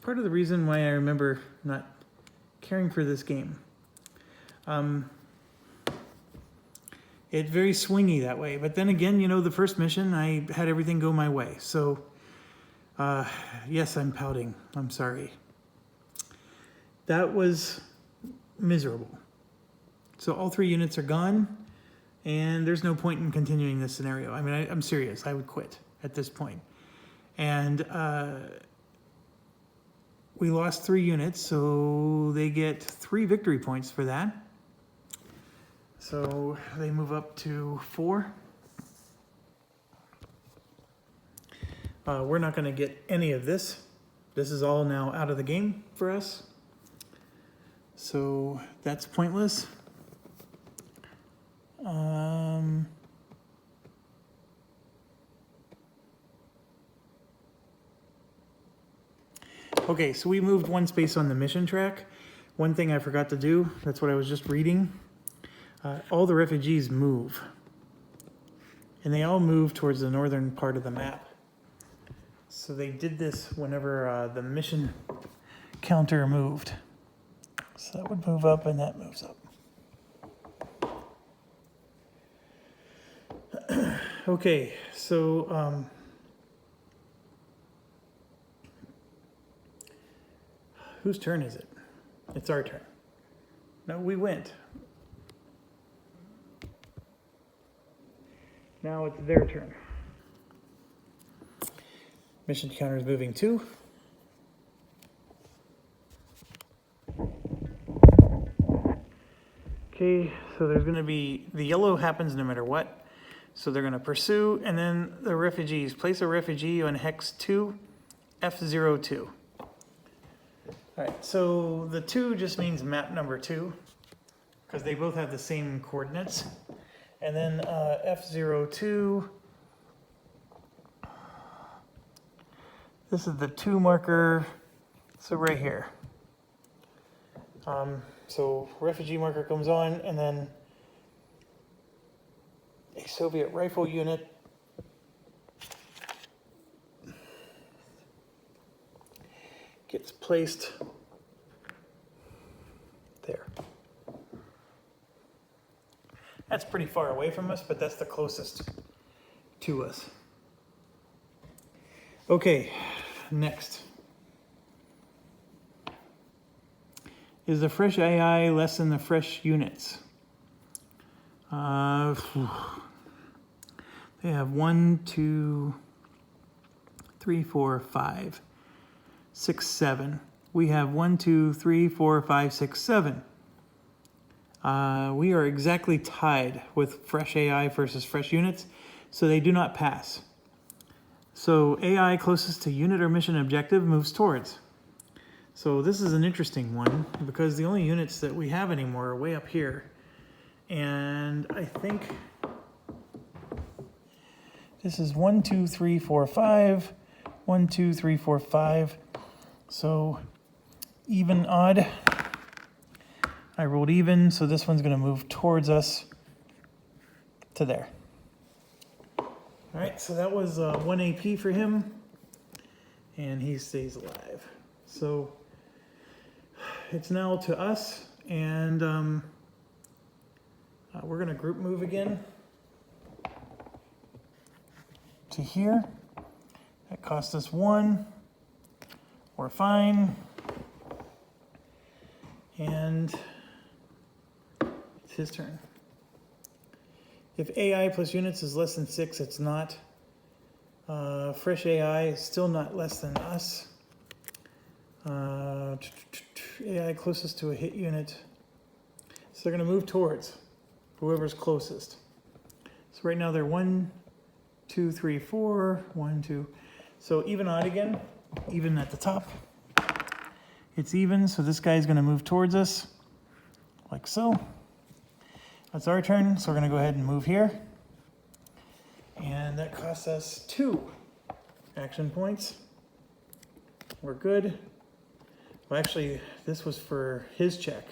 S1: part of the reason why I remember not caring for this game. It's very swingy that way, but then again, you know, the first mission I had everything go my way. So yes, I'm pouting. I'm sorry. That was miserable. So all 3 units are gone, and there's no point in continuing this scenario. I mean, I'm serious. I would quit at this point. And we lost 3 units, so they get 3 victory points for that. So they move up to 4. We're not going to get any of this. This is all now out of the game for us. So that's pointless. Okay, so we moved one space on the mission track. One thing I forgot to do, that's what I was just reading. All the refugees move. And they all move towards the northern part of the map. So they did this whenever the mission counter moved. So that would move up and that moves up. Okay, so whose turn is it? It's our turn. No, we went. Now it's their turn. Mission counter is moving 2. Okay, so there's going to be, the yellow happens no matter what. So they're going to pursue, and then the refugees. Place a refugee on hex 2, F02. All right, so the 2 just means map number 2, because they both have the same coordinates. And then F02, this is the 2 marker, so right here. So refugee marker comes on, and then a Soviet rifle unit gets placed there. That's pretty far away from us, but that's the closest to us. Okay, next. Is the fresh AI less than the fresh units? They have 1, 2, 3, 4, 5, 6, 7. We have 1, 2, 3, 4, 5, 6, 7. We are exactly tied with fresh AI versus fresh units, so they do not pass. So AI closest to unit or mission objective moves towards. So this is an interesting one because the only units that we have anymore are way up here. And I think this is 1, 2, 3, 4, 5, 1, 2, 3, 4, 5. So even, odd. I rolled even, so this one's going to move towards us to there. All right, so that was 1 AP for him, and he stays alive. So it's now to us, and we're going to group move again to here. That cost us 1. We're fine. And it's his turn. If AI plus units is less than 6, it's not. Fresh AI is still not less than us. AI closest to a hit unit. So they're going to move towards whoever's closest. So right now they're 1, 2, 3, 4, 1, 2. So even odd again, even at the top. It's even, so this guy's going to move towards us, like so. That's our turn, so we're going to go ahead and move here. And that costs us 2 action points. We're good. Well, actually, this was for his check.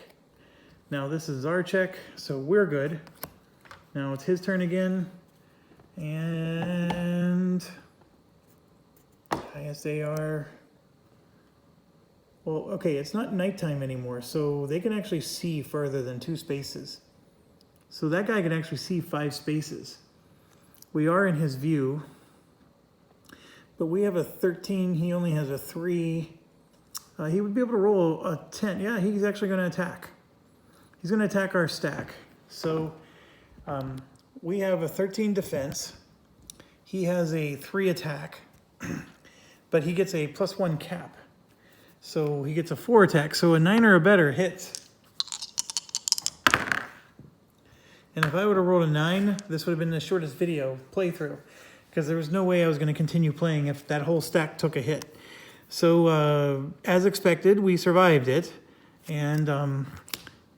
S1: Now this is our check, so we're good. Now it's his turn again. And ISAR. Well, okay, it's not nighttime anymore, so they can actually see further than 2 spaces. So that guy can actually see 5 spaces. We are in his view, but we have a 13, he only has a 3. He would be able to roll a 10. Yeah, he's actually going to attack. He's going to attack our stack. So we have a 13 defense. He has a 3 attack, but he gets a +1 cap. So he gets a 4 attack, so a 9 or a better hits. And if I would have rolled a 9, this would have been the shortest video playthrough, because there was no way I was going to continue playing if that whole stack took a hit. So as expected, we survived it, and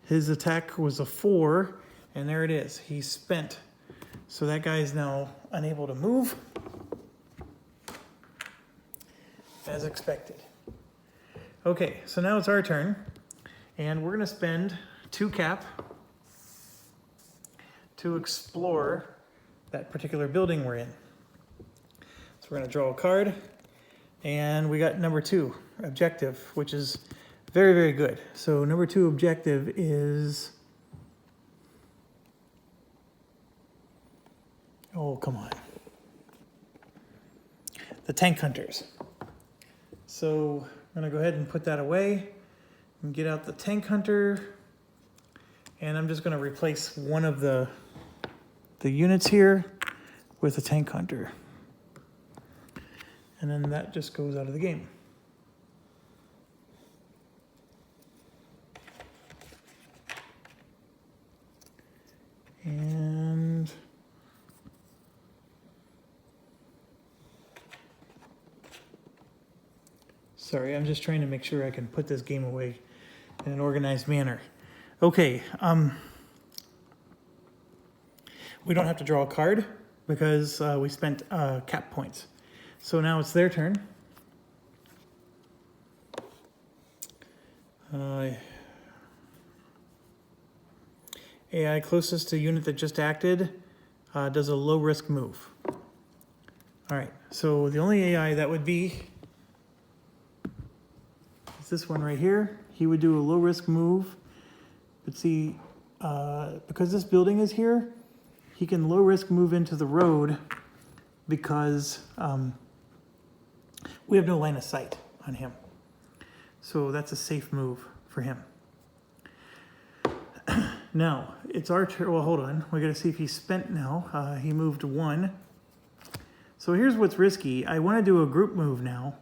S1: his attack was a 4, and there it is. He's spent. So that guy is now unable to move, as expected. Okay, so now it's our turn, and we're gonna spend 2 cap to explore that particular building we're in. So we're gonna draw a card, and we got number 2, objective, which is very, very good. So number 2 objective is, oh, come on. The tank hunters. So I'm gonna go ahead and put that away and get out the tank hunter. And I'm just gonna replace one of the units here with a tank hunter. And then that just goes out of the game. And sorry, I'm just trying to make sure I can put this game away in an organized manner. Okay, we don't have to draw a card because we spent cap points. So now it's their turn. AI closest to unit that just acted does a low risk move. All right, so the only AI that would be is this one right here. He would do a low risk move, but see, because this building is here, he can low risk move into the road because we have no line of sight on him. So that's a safe move for him. Now, it's our turn. Well, hold on. We got to see if he's spent now. He moved 1. So here's what's risky. I want to do a group move now,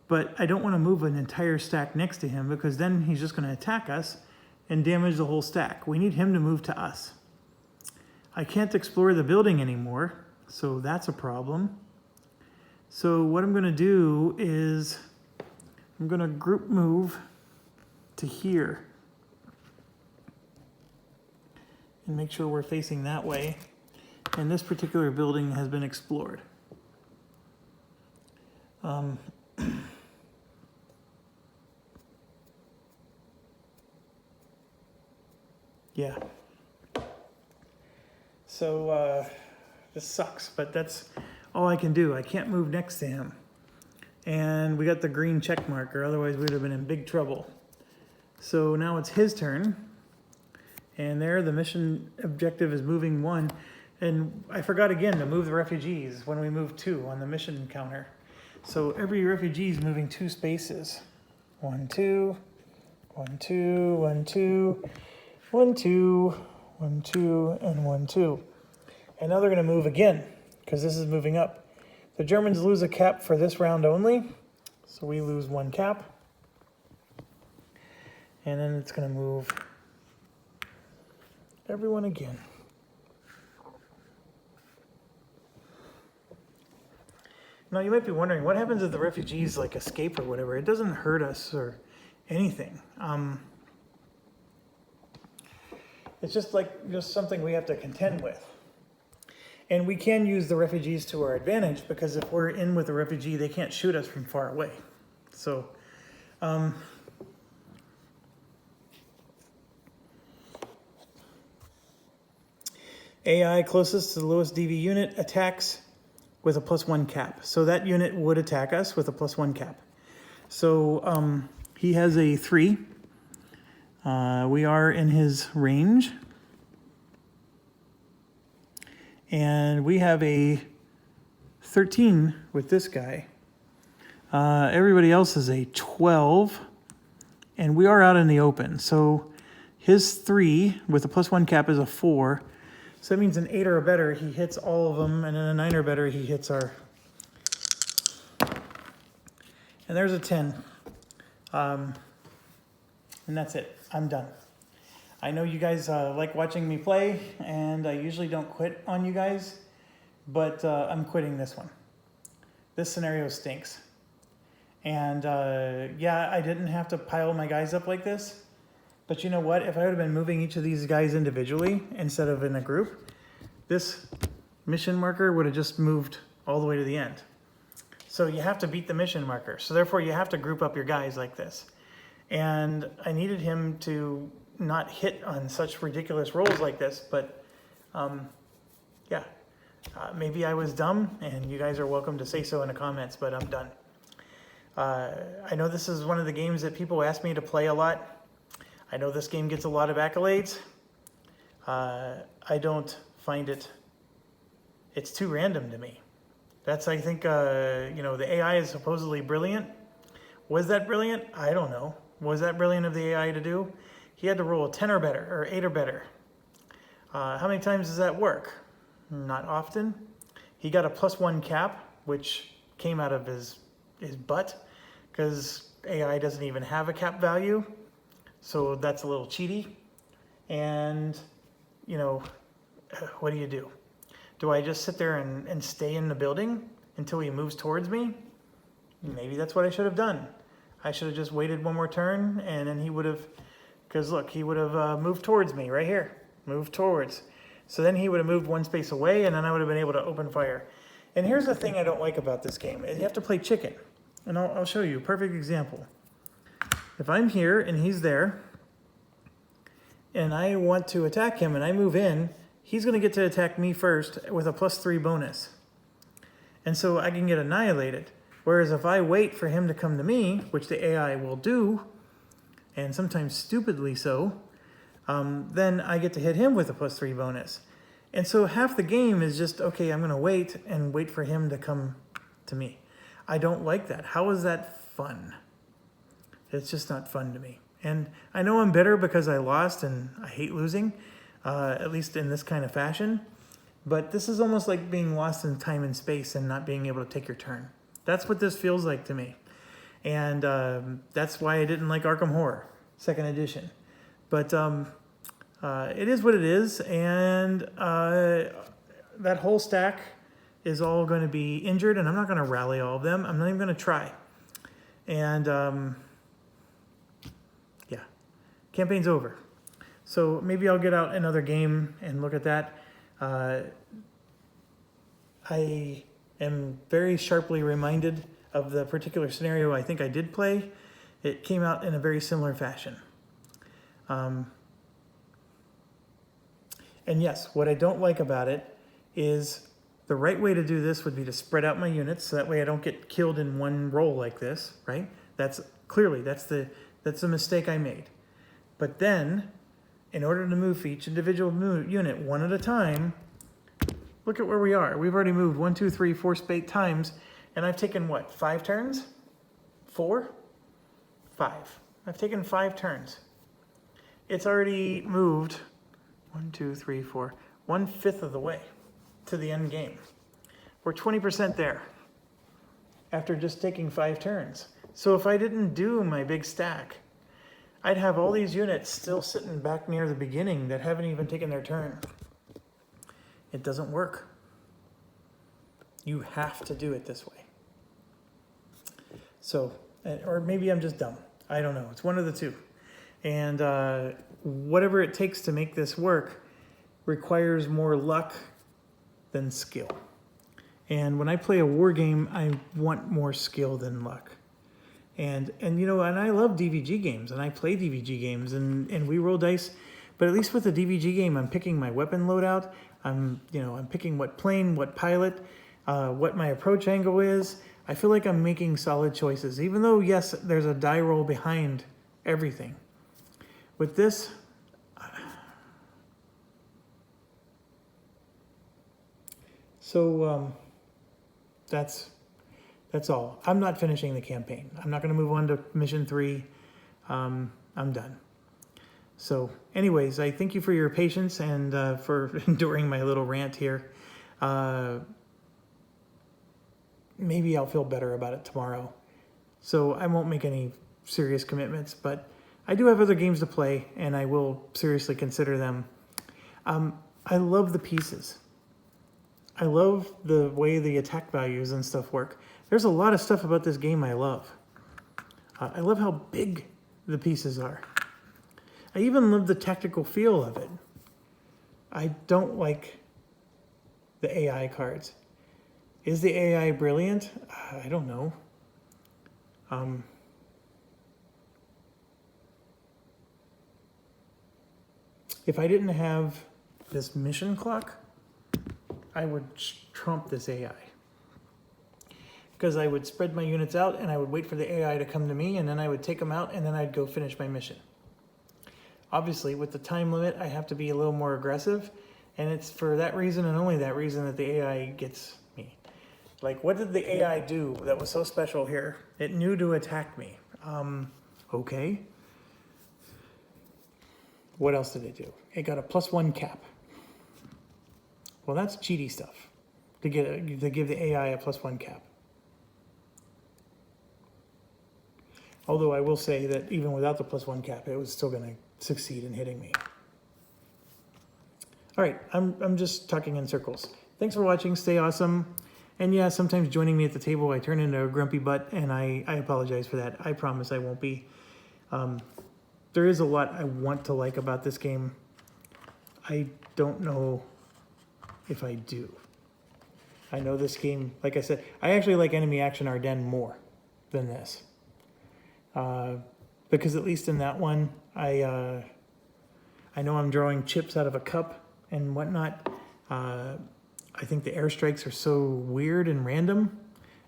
S1: but I don't want to move an entire stack next to him because then he's just going to attack us and damage the whole stack. We need him to move to us. I can't explore the building anymore, so that's a problem. So what I'm going to do is I'm going to group move to here and make sure we're facing that way. And this particular building has been explored. Yeah. So this sucks, but that's all I can do. I can't move next to him. And we got the green check marker, otherwise we would have been in big trouble. So now it's his turn. And there the mission objective is moving 1. And I forgot again to move the refugees when we moved 2 on the mission counter. So every refugee is moving 2 spaces. 1, 2, 1, 2, 1, 2, 1, 2, 1, 2, and 1, 2. And now they're going to move again because this is moving up. The Germans lose a cap for this round only, so we lose 1 cap. And then it's going to move everyone again. Now you might be wondering, what happens if the refugees like escape or whatever? It doesn't hurt us or anything. It's just something we have to contend with. And we can use the refugees to our advantage because if we're in with a refugee, they can't shoot us from far away. So, AI closest to the lowest DV unit attacks with a +1 cap. So that unit would attack us with a +1 cap. So he has a 3. We are in his range. And we have a 13 with this guy. Everybody else is a 12. And we are out in the open. So his 3 with a +1 cap is a 4. So that means an 8 or better, he hits all of them. And then a 9 or better, he hits our... And there's a 10. And that's it. I'm done. I know you guys like watching me play, and I usually don't quit on you guys, but I'm quitting this one. This scenario stinks. And yeah, I didn't have to pile my guys up like this, but you know what? If I would have been moving each of these guys individually instead of in a group, this mission marker would have just moved all the way to the end. So you have to beat the mission marker. So therefore you have to group up your guys like this. And I needed him to not hit on such ridiculous rolls like this, but yeah, maybe I was dumb, and you guys are welcome to say so in the comments, but I'm done. I know this is one of the games that people ask me to play a lot. I know this game gets a lot of accolades. I don't find it's too random to me. That's, I think, you know, the AI is supposedly brilliant. Was that brilliant? I don't know. Was that brilliant of the AI to do? He had to roll a 10 or better, or 8 or better. How many times does that work? Not often. He got a +1 cap, which came out of his butt, because AI doesn't even have a cap value. So that's a little cheaty. And, you know, what do? Do I just sit there and stay in the building until he moves towards me? Maybe that's what I should have done. I should have just waited one more turn, and then he would have, because look, he would have moved towards me right here, moved towards. So then he would have moved one space away, and then I would have been able to open fire. And here's the thing I don't like about this game. You have to play chicken. And I'll show you a perfect example. If I'm here and he's there, and I want to attack him and I move in, he's going to get to attack me first with a +3 bonus. And so I can get annihilated. Whereas if I wait for him to come to me, which the AI will do, and sometimes stupidly so, then I get to hit him with a +3 bonus. And so half the game is just, okay, I'm going to wait for him to come to me. I don't like that. How is that fun? It's just not fun to me. And I know I'm bitter because I lost, and I hate losing, at least in this kind of fashion. But this is almost like being lost in time and space and not being able to take your turn. That's what this feels like to me. And that's why I didn't like Arkham Horror, 2nd edition. But it is what it is. And that whole stack is all going to be injured, and I'm not going to rally all of them. I'm not even going to try. And yeah, campaign's over. So maybe I'll get out another game and look at that. I am very sharply reminded of the particular scenario I think I did play. It came out in a very similar fashion. And yes, what I don't like about it is the right way to do this would be to spread out my units, so that way I don't get killed in one roll like this, right? That's the mistake I made. But then, in order to move each individual unit one at a time, look at where we are. We've already moved 1, 2, 3, 4 times, and I've taken what, 5 turns? 4? 5. I've taken 5 turns. It's already moved 1, 2, 3, 4, 1/5 of the way to the end game. We're 20% there after just taking 5 turns. So if I didn't do my big stack, I'd have all these units still sitting back near the beginning that haven't even taken their turn. It doesn't work. You have to do it this way. So, or maybe I'm just dumb. I don't know. It's one of the two. And whatever it takes to make this work requires more luck than skill. And when I play a war game, I want more skill than luck. And you know, and I love DVG games, and I play DVG games, and we roll dice. But at least with the DVG game, I'm picking my weapon loadout. I'm picking what plane, what pilot, what my approach angle is. I feel like I'm making solid choices, even though, yes, there's a die roll behind everything. With this, so that's all. I'm not finishing the campaign. I'm not going to move on to mission 3. I'm done. So anyways, I thank you for your patience and for enduring my little rant here. Maybe I'll feel better about it tomorrow. So I won't make any serious commitments, but I do have other games to play, and I will seriously consider them. I love the pieces. I love the way the attack values and stuff work. There's a lot of stuff about this game I love. I love how big the pieces are. I even love the tactical feel of it. I don't like the AI cards. Is the AI brilliant? I don't know. If I didn't have this mission clock, I would trump this AI. Because I would spread my units out and I would wait for the AI to come to me, and then I would take them out and then I'd go finish my mission. Obviously, with the time limit, I have to be a little more aggressive, and it's for that reason and only that reason that the AI gets me. Like, what did the AI do that was so special here? It knew to attack me. Okay. What else did it do? It got a +1 cap. Well, that's cheaty stuff to give the AI a +1 cap. Although I will say that even without the +1 cap, it was still going to succeed in hitting me. All right, I'm just talking in circles. Thanks for watching. Stay awesome. And yeah, sometimes joining me at the table, I turn into a grumpy butt, and I apologize for that. I promise I won't be. There is a lot I want to like about this game. I don't know if I do. I know this game, like I said, I actually like Enemy Action Ardennes more than this. Because at least in that one, I know I'm drawing chips out of a cup and whatnot. I think the airstrikes are so weird and random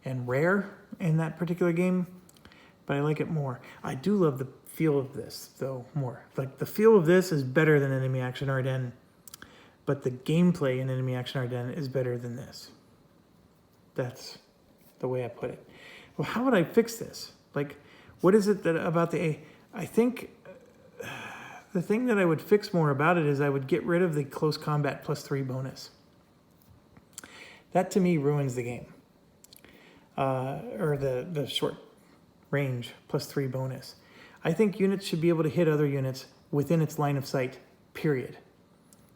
S1: and rare in that particular game, but I like it more. I do love the feel of this, though, more. Like, the feel of this is better than Enemy Action Ardennes, but the gameplay in Enemy Action Ardennes is better than this. That's the way I put it. Well, how would I fix this? Like, what is it that about the... I think the thing that I would fix more about it is I would get rid of the close combat +3 bonus. That, to me, ruins the game. Or the short range +3 bonus. I think units should be able to hit other units within its line of sight, period.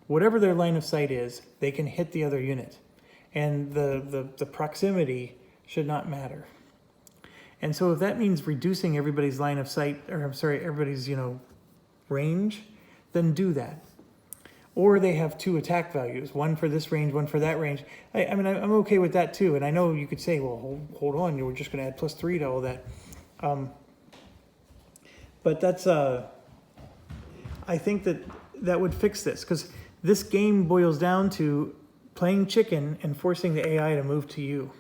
S1: Whatever their line of sight is, they can hit the other unit. And the proximity should not matter. And so if that means reducing everybody's line of sight, or I'm sorry, everybody's, range, then do that. Or they have 2 attack values, one for this range, one for that range. I mean, I'm okay with that too. And I know you could say, well, hold on, you were just going to add +3 to all that. But that's, I think that would fix this, because this game boils down to playing chicken and forcing the AI to move to you.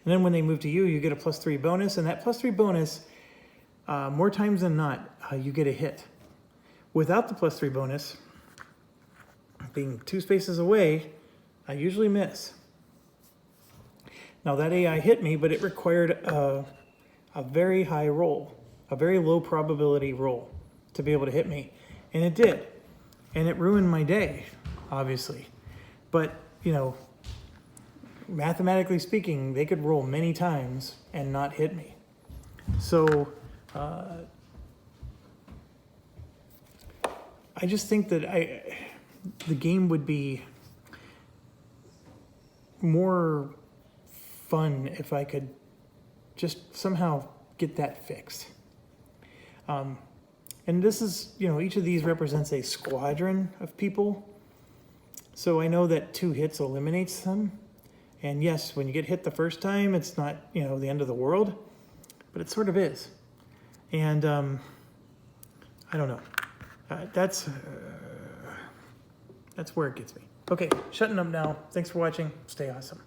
S1: And then when they move to you, you get a +3 bonus, and that +3 bonus, more times than not, you get a hit. Without the +3 bonus, being 2 spaces away, I usually miss. Now that AI hit me, but it required a very high roll, a very low probability roll to be able to hit me. And it did. And it ruined my day, obviously. But, mathematically speaking, they could roll many times and not hit me. So, I just think that the game would be more fun if I could just somehow get that fixed. And this is, each of these represents a squadron of people. So I know that 2 hits eliminates them. And yes, when you get hit the first time, it's not, the end of the world, but it sort of is. And I don't know. That's where it gets me. Okay, shutting up now. Thanks for watching. Stay awesome.